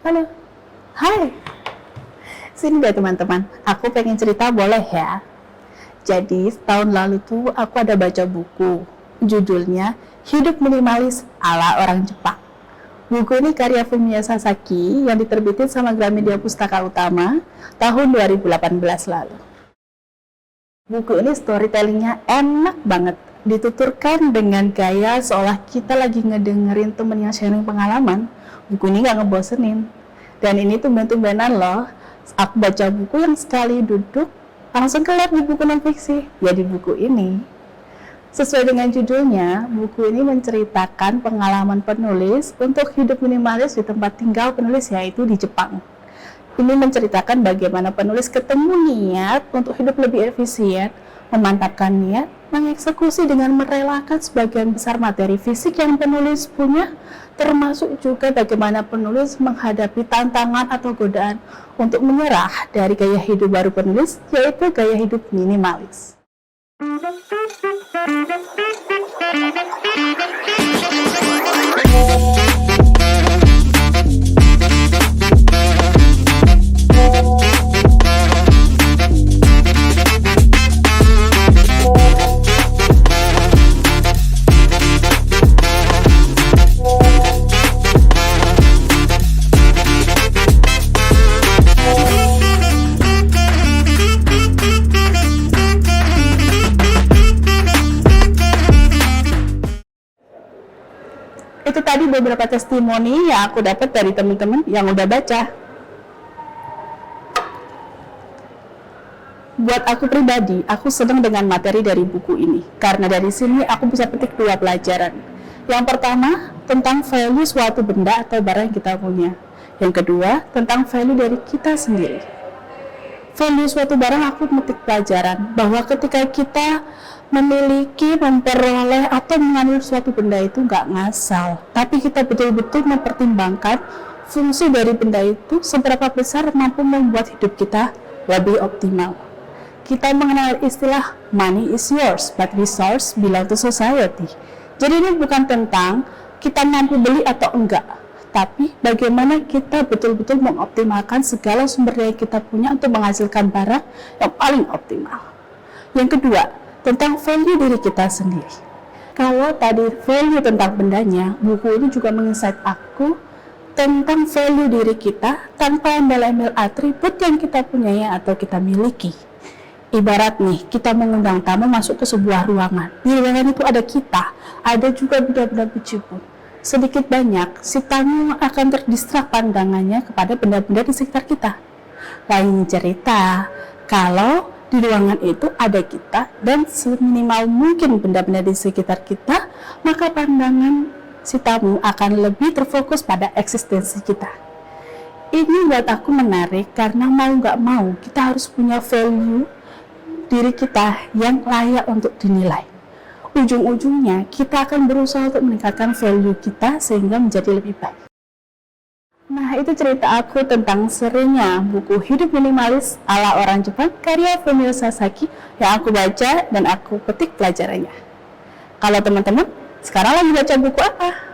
Halo. Hai. Sini deh teman-teman. Aku pengen cerita boleh ya? Jadi tahun lalu tuh aku ada baca buku. Judulnya Hidup Minimalis ala Orang Jepang. Buku ini karya Fumiya Sasaki yang diterbitin sama Gramedia Pustaka Utama tahun 2018 lalu. Buku ini storytellingnya enak banget. Dituturkan dengan gaya seolah kita lagi ngedengerin temen yang sharing pengalaman. Buku ini gak ngebosenin. Dan ini tumben-tumbenan loh. Aku baca buku yang sekali duduk langsung kelar di buku non-fiksi. Ya di buku ini. Sesuai dengan judulnya, buku ini menceritakan pengalaman penulis untuk hidup minimalis di tempat tinggal penulis, yaitu di Jepang. Ini menceritakan bagaimana penulis ketemu niat untuk hidup lebih efisien, memantapkan niat, mengeksekusi dengan merelakan sebagian besar materi fisik yang penulis punya, termasuk juga bagaimana penulis menghadapi tantangan atau godaan untuk menyerah dari gaya hidup baru penulis, yaitu gaya hidup minimalis. Itu tadi beberapa testimoni yang aku dapat dari teman-teman yang udah baca. Buat aku pribadi, aku senang dengan materi dari buku ini, karena dari sini aku bisa petik dua pelajaran. Yang pertama, tentang value suatu benda atau barang yang kita punya. Yang kedua, tentang value dari kita sendiri. Value suatu barang, aku memetik pelajaran bahwa ketika kita memiliki, memperoleh atau mengambil suatu benda itu nggak ngasal, tapi kita betul-betul mempertimbangkan fungsi dari benda itu seberapa besar mampu membuat hidup kita lebih optimal. Kita mengenal istilah money is yours, but resource belong to society. Jadi ini bukan tentang kita mampu beli atau enggak, tapi bagaimana kita betul-betul mengoptimalkan segala sumber daya kita punya untuk menghasilkan barang yang paling optimal. Yang kedua, tentang value diri kita sendiri. Kalau tadi value tentang bendanya, buku ini juga menginsight aku tentang value diri kita tanpa embel-embel atribut yang kita punyai atau kita miliki. Ibarat nih, kita mengundang tamu masuk ke sebuah ruangan. Di ruangan itu ada kita, ada juga benda-benda bejibun. Sedikit banyak, si tamu akan terdistrak pandangannya kepada benda-benda di sekitar kita. Lain cerita, kalau di ruangan itu ada kita dan seminimal mungkin benda-benda di sekitar kita, maka pandangan si tamu akan lebih terfokus pada eksistensi kita. Ini buat aku menarik karena mau nggak mau kita harus punya value diri kita yang layak untuk dinilai. Ujung-ujungnya kita akan berusaha untuk meningkatkan value kita sehingga menjadi lebih baik. Nah, itu cerita aku tentang serunya buku Hidup Minimalis ala Orang Jepang karya Fumiya Sasaki yang aku baca dan aku petik pelajarannya. Kalau teman-teman sekarang lagi baca buku apa?